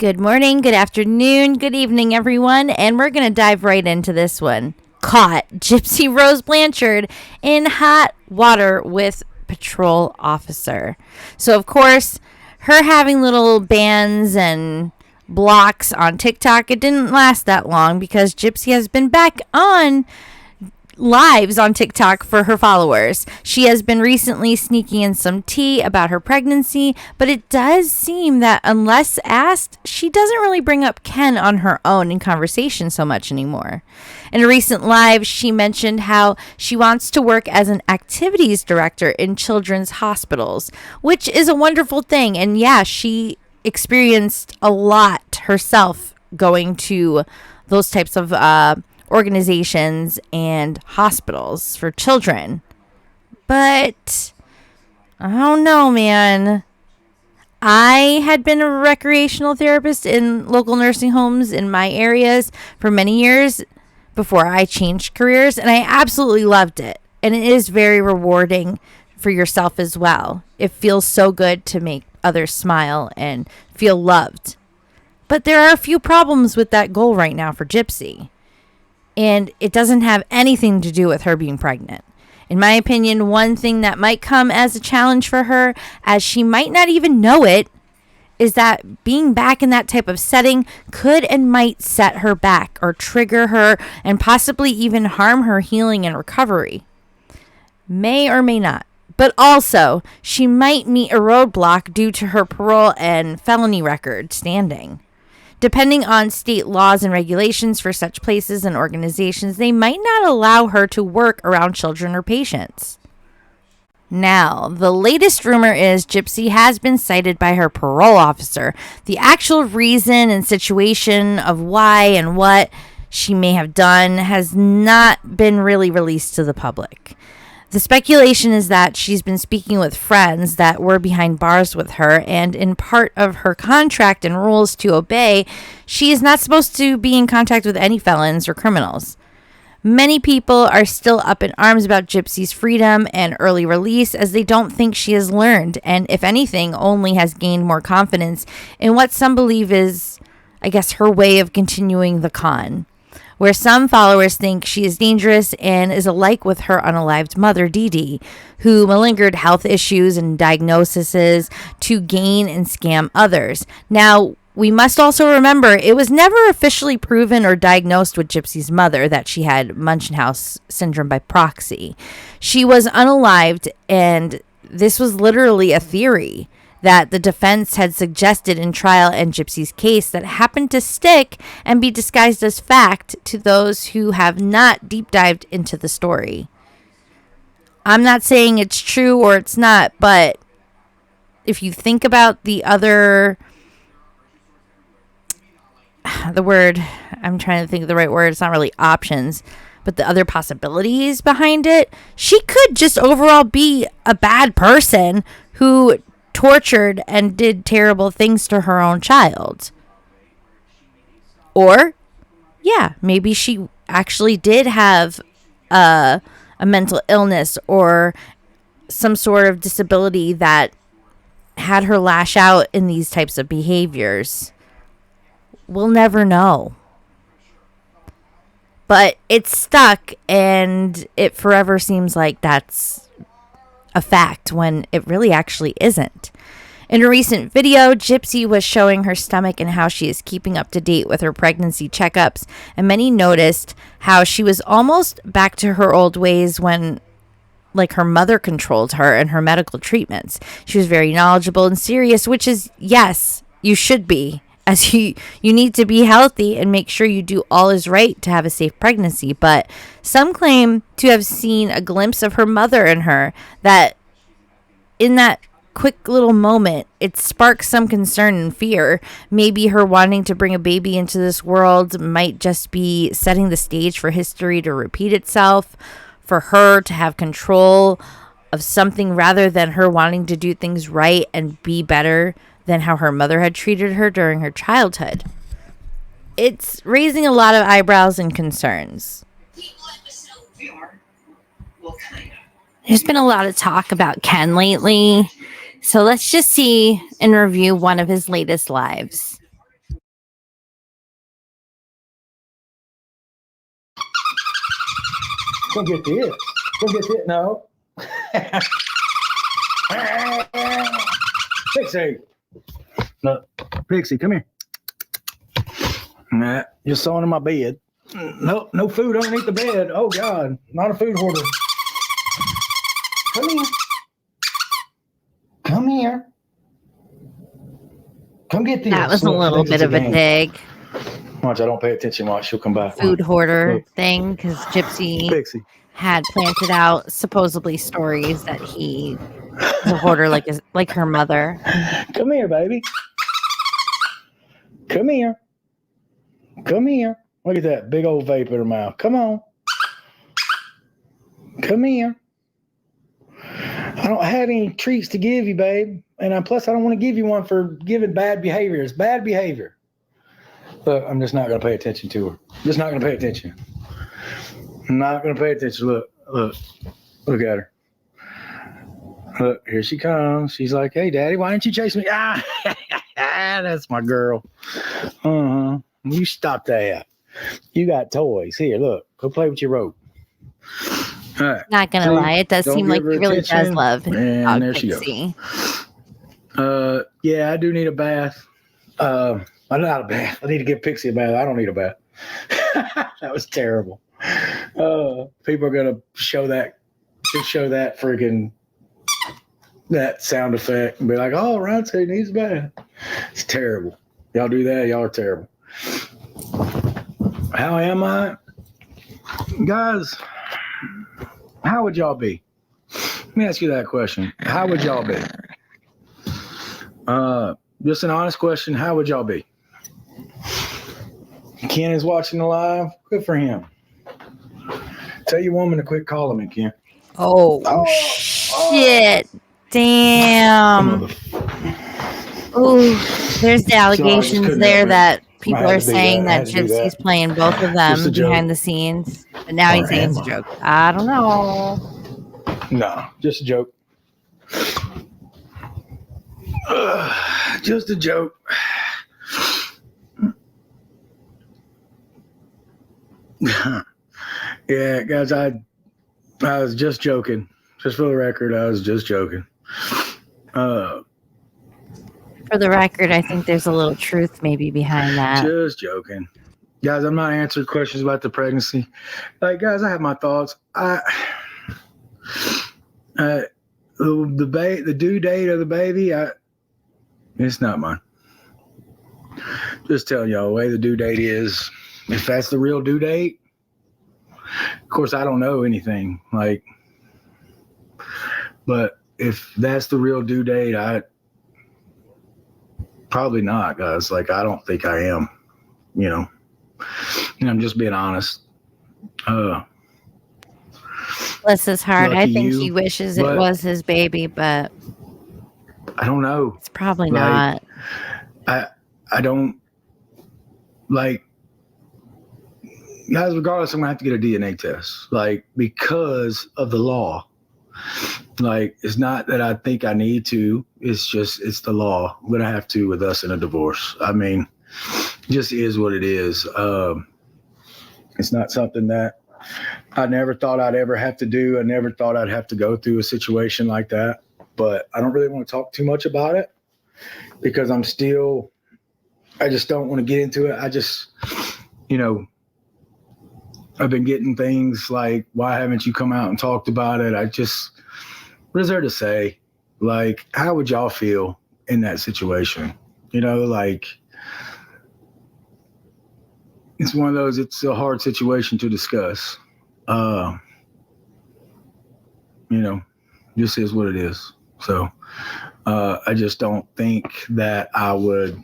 Good morning, good afternoon, good evening, everyone, and we're going to dive right into this one. Caught Gypsy Rose Blanchard in hot water with patrol officer. So, of course, her having little bans and blocks on TikTok, it didn't last that long because Gypsy has been back on lives on TikTok for her followers. She has been recently sneaking in some tea about her pregnancy, but it does seem that unless asked, she doesn't really bring up Ken on her own in conversation so much anymore. In a recent live, she mentioned how she wants to work as an activities director in children's hospitals, which is a wonderful thing. And yeah, she experienced a lot herself going to those types of organizations and hospitals for children. But I don't know, man. I had been a recreational therapist in local nursing homes in my areas for many years before I changed careers, and I absolutely loved it. And it is very rewarding for yourself as well. It feels so good to make others smile and feel loved. But there are a few problems with that goal right now for Gypsy. And it doesn't have anything to do with her being pregnant. In my opinion, one thing that might come as a challenge for her, as she might not even know it, is that being back in that type of setting could and might set her back or trigger her and possibly even harm her healing and recovery. May or may not. But also, she might meet a roadblock due to her parole and felony record standing. Depending on state laws and regulations for such places and organizations, they might not allow her to work around children or patients. Now, the latest rumor is Gypsy has been cited by her parole officer. The actual reason and situation of why and what she may have done has not been really released to the public. The speculation is that she's been speaking with friends that were behind bars with her, and in part of her contract and rules to obey, she is not supposed to be in contact with any felons or criminals. Many people are still up in arms about Gypsy's freedom and early release, as they don't think she has learned, and if anything, only has gained more confidence in what some believe is, I guess, her way of continuing the con. Where some followers think she is dangerous and is alike with her unalived mother, Dee Dee, who malingered health issues and diagnoses to gain and scam others. Now, we must also remember it was never officially proven or diagnosed with Gypsy's mother that she had Munchausen syndrome by proxy. She was unalived, and this was literally a theory that the defense had suggested in trial and Gypsy's case that happened to stick and be disguised as fact to those who have not deep dived into the story. I'm not saying it's true or it's not, but if you think about the other, I'm trying to think of the right word, it's not really options, but the other possibilities behind it, she could just overall be a bad person who tortured and did terrible things to her own child. Or, yeah, maybe she actually did have a mental illness or some sort of disability that had her lash out in these types of behaviors. We'll never know. But it's stuck, and it forever seems like that's a fact when it really actually isn't. In a recent video, Gypsy was showing her stomach and how she is keeping up to date with her pregnancy checkups, and many noticed how she was almost back to her old ways when her mother controlled her and her medical treatments. She was very knowledgeable and serious, which is, yes, you should be, as you need to be healthy and make sure you do all is right to have a safe pregnancy. But some claim to have seen a glimpse of her mother in her, that in that quick little moment, it sparks some concern and fear. Maybe her wanting to bring a baby into this world might just be setting the stage for history to repeat itself, for her to have control of something rather than her wanting to do things right and be better than how her mother had treated her during her childhood. It's raising a lot of eyebrows and concerns. There's been a lot of talk about Ken lately, so let's just see and review one of his latest lives. Come get this. Come get this. No. Pixie. No. Pixie, come here. Nah, you're sewing in my bed. No food underneath the bed. Oh, God. Not a food hoarder. Come here. Come here. Come get this. That was a little bit of a dig. Watch, I don't pay attention. Watch, she'll come back. Food hoarder thing, because Gypsy Pixie had planted out supposedly stories that he was a hoarder like her mother. Come here, baby. Come here. Come here. Look at that big old vape in her mouth. Come on. Come here. I don't have any treats to give you, babe. And plus, I don't want to give you one for giving bad behavior. It's bad behavior. But I'm just not going to pay attention to her. Just not going to pay attention. I'm not going to pay attention. Look at her. Look, here she comes. She's like, hey, Daddy, why didn't you chase me? Ah, that's my girl. You stop that. You got toys. Here, look. Go play with your rope. All right. Not going to lie. It does seem like he really does love and there she goes. Yeah, I do need a bath. I'm not a bath. I need to give Pixie a bath. I don't need a bath. That was terrible. People are going to show that freaking that sound effect and be like, oh, Ron said he needs a bath. It's terrible. Y'all do that, y'all are terrible. How am I? Guys, how would y'all be? Let me ask you that question. How would y'all be? Just an honest question. How would y'all be? Ken is watching the live. Good for him. Tell your woman to quit calling me, Ken. Oh shit. Damn. Ooh, there's the allegations there that people are saying that Gypsy's playing both of them behind the scenes. But now he's saying it's a joke. I don't know. No, just a joke. Just a joke. Yeah, guys, I was just joking. Just for the record, I was just joking. For the record, I think there's a little truth maybe behind that. Just joking. Guys, I'm not answering questions about the pregnancy. Like, guys, I have my thoughts. The due date of the baby, it's not mine. Just telling y'all the way the due date is. If that's the real due date, of course, I don't know anything. Like, but if that's the real due date, probably not, guys. Like, I don't think I am, and I'm just being honest. Bless his heart. I think he wishes it was his baby, but I don't know. It's probably not. I don't like, guys, regardless, I'm gonna have to get a DNA test, like, because of the law. Like, it's not that I think I need to, it's the law. I'm gonna have to with us in a divorce. I mean, it just is what it is. It's not something that I never thought I'd ever have to do. I never thought I'd have to go through a situation like that, but I don't really want to talk too much about it because I just don't want to get into it. I just, I've been getting things like, why haven't you come out and talked about it? What is there to say? Like, how would y'all feel in that situation? Like, it's one of those, it's a hard situation to discuss. Just is what it is. So, I just don't think that I would,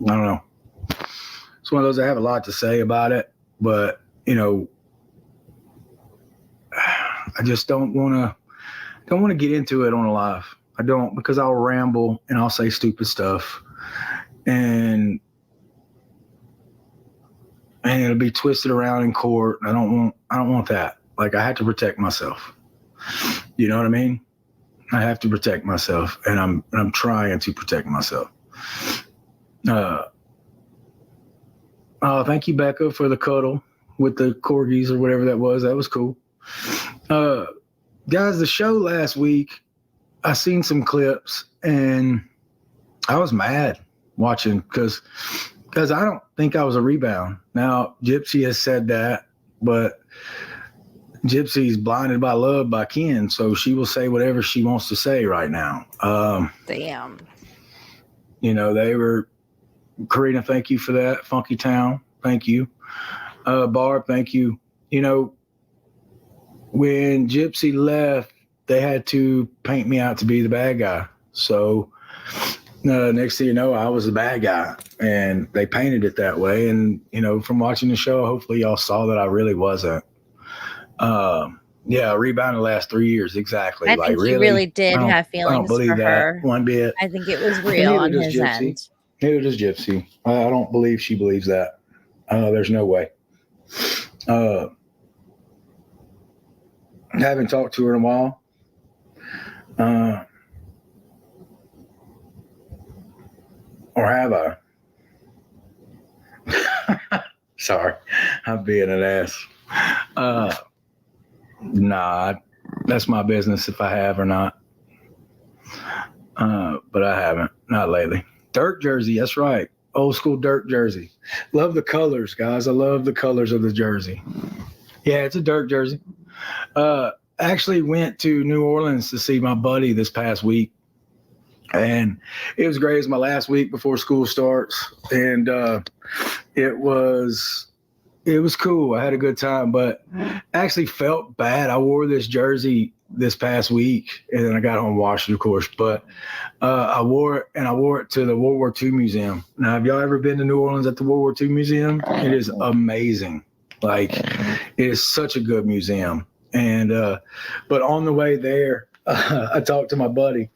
I don't know. It's one of those, I have a lot to say about it, but, I just don't want to get into it on a live. I don't, because I'll ramble and I'll say stupid stuff and it'll be twisted around in court. I don't want that. Like, I have to protect myself. You know what I mean? I have to protect myself, and I'm trying to protect myself. Oh, thank you, Becca, for the cuddle. with the corgis or whatever that was. That was cool. Guys, the show last week, I seen some clips and I was mad watching because I don't think I was a rebound. Now, Gypsy has said that, but Gypsy's blinded by love by Ken, so she will say whatever she wants to say right now. Damn. You know, they were, Karina, thank you for that. Funky Town, thank you. Barb, thank you. You know, when Gypsy left, they had to paint me out to be the bad guy. So next thing you know, I was the bad guy, and they painted it that way. And, you know, from watching the show, hopefully y'all saw that I really wasn't. Yeah, rebound the last 3 years. Exactly. I think he really did have feelings I don't believe for that her. one bit. I think it was real on his Gypsy. end. Neither does Gypsy. I don't believe she believes that. There's no way. I haven't talked to her in a while. Or have I? Sorry, I'm being an ass. Nah, that's my business if I have or not. But I haven't, not lately. Dirt jersey, that's right. Old school dirt jersey. Love the colors, guys. I love the colors of the jersey. Yeah, it's a dirt jersey. Actually went to New Orleans to see my buddy this past week. And it was great. It was my last week before school starts. And it was cool. I had a good time, but I actually felt bad. I wore this jersey this past week, and then I got home and washed it, of course. But I wore it to the World War II Museum. Now, have y'all ever been to New Orleans at the World War II Museum? It is amazing. Like, it is such a good museum. And but on the way there, I talked to my buddy,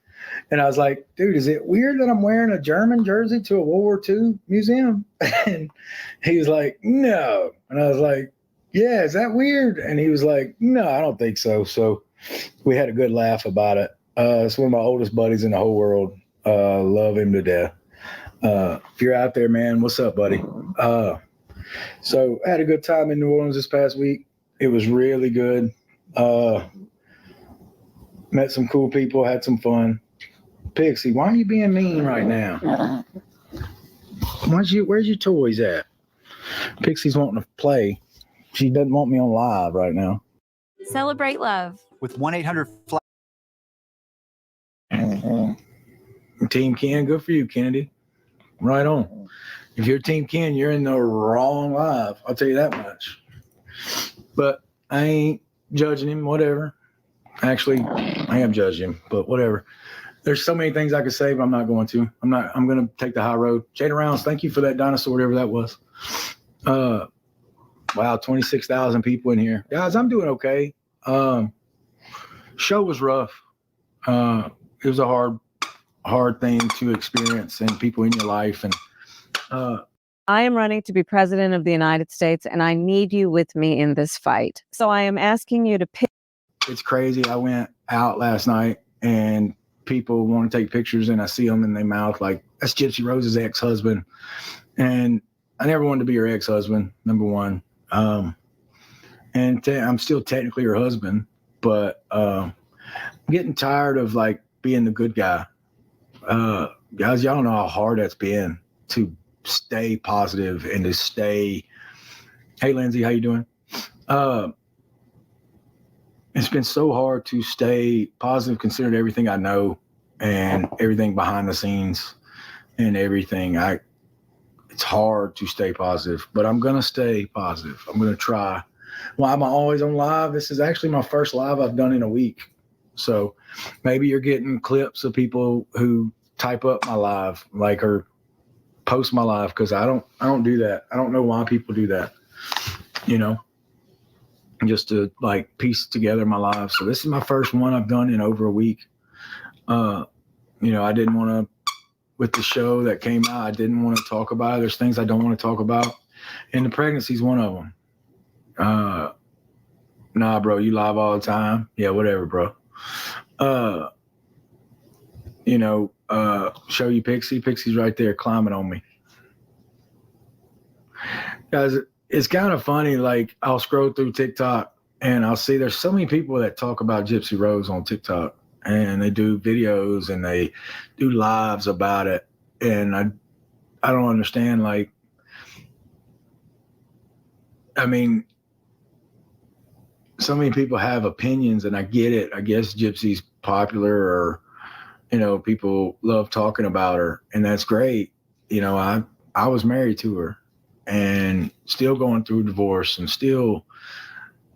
and I was like, dude, is it weird that I'm wearing a German jersey to a World War II museum? And he was like, no. And I was like, yeah, is that weird? And he was like, no, I don't think so. So we had a good laugh about it. It's one of my oldest buddies in the whole world. Love him to death. If you're out there, man, what's up, buddy? So I had a good time in New Orleans this past week. It was really good. Met some cool people, had some fun. Pixie, why are you being mean right now? Where's your toys at? Pixie's wanting to play. She doesn't want me on live right now. Celebrate love with 1-800 Team Ken, good for you, Kennedy. Right on. If you're Team Ken, you're in the wrong live. I'll tell you that much. But I ain't judging him, whatever. Actually, I am judging him, but whatever. There's so many things I could say, but I'm not going to. I'm going to take the high road. Jada Rounds, thank you for that dinosaur, whatever that was. Wow, 26,000 people in here. Guys, I'm doing okay. Show was rough. It was a hard thing to experience and people in your life. And I am running to be president of the United States, and I need you with me in this fight. So I am asking you to pick. It's crazy. I went out last night and people want to take pictures, and I see them in their mouth like, that's Gypsy Rose's ex-husband. And I never wanted to be her ex-husband, number one. And I'm still technically her husband, but I'm getting tired of like being the good guy. Guys, y'all don't know how hard that's been to stay positive and to stay. Hey, Lindsay, how you doing? It's been so hard to stay positive, considering everything I know and everything behind the scenes and everything. It's hard to stay positive, but I'm going to stay positive. I'm going to try. Why am I always on live? This is actually my first live I've done in a week. So maybe you're getting clips of people who type up my live, like, or post my live, because I don't do that. I don't know why people do that, you know, just to like piece together my live. So this is my first one I've done in over a week. You know, I didn't want to, with the show that came out, I didn't want to talk about it. There's things I don't want to talk about. And the pregnancy is one of them. Nah, bro, you live all the time. Yeah, whatever, bro. You know, show you Pixie. Pixie's right there climbing on me. Guys, it's kind of funny. Like I'll scroll through TikTok and I'll see there's so many people that talk about Gypsy Rose on TikTok, and they do videos and they do lives about it. And I don't understand. Like, I mean, so many people have opinions, and I get it. I guess Gypsy's popular, or people love talking about her, and that's great. I was married to her, and still going through divorce, and still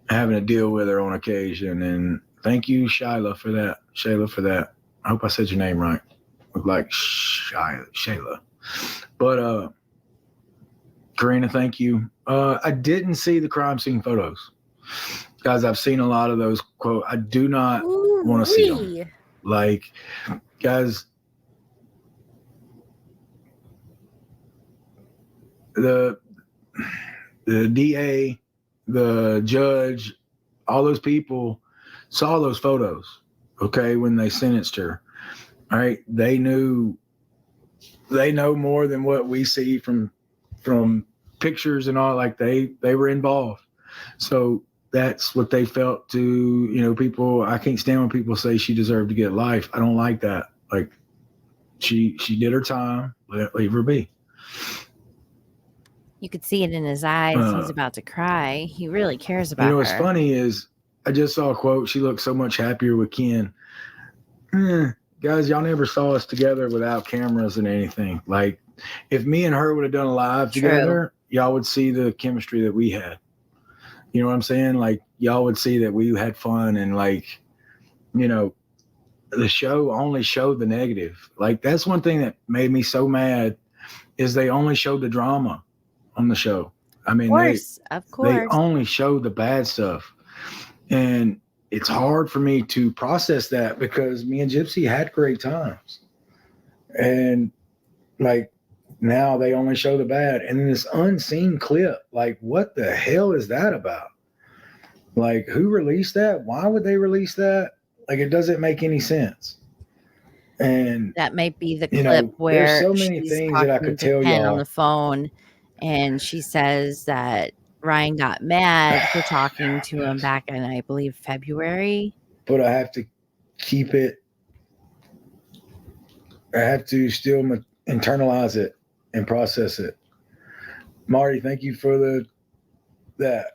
having to deal with her on occasion. And thank you, Shayla, for that. I hope I said your name right. Look like Shayla. But Karina, thank you. I didn't see the crime scene photos. Guys, I've seen a lot of those quote. I do not want to see them. Like, guys, the DA, the judge, all those people saw those photos, okay, when they sentenced her. All right. They know more than what we see from pictures and all. Like they were involved. So that's what they felt to, people. I can't stand when people say she deserved to get life. I don't like that. Like she did her time. Leave her be. You could see it in his eyes. He's about to cry. He really cares about her. What's funny is I just saw a quote. She looked so much happier with Ken. Guys, y'all never saw us together without cameras and anything. Like, if me and her would have done a live together, y'all would see the chemistry that we had. You know what I'm saying? Like, y'all would see that we had fun, and like, the show only showed the negative. Like, that's one thing that made me so mad, is they only showed the drama on the show. I mean, of course. They only showed the bad stuff. And it's hard for me to process that, because me and Gypsy had great times. And like, now they only show the bad. And then this unseen clip, like, what the hell is that about? Like, who released that? Why would they release that? Like, it doesn't make any sense. And that might be the clip where there's so many things that I could tell y'all on the phone, and she says that Ryan got mad for talking to him back in, I believe, February. But I have to keep it. I have to still internalize it and process it. Marty, thank you for that.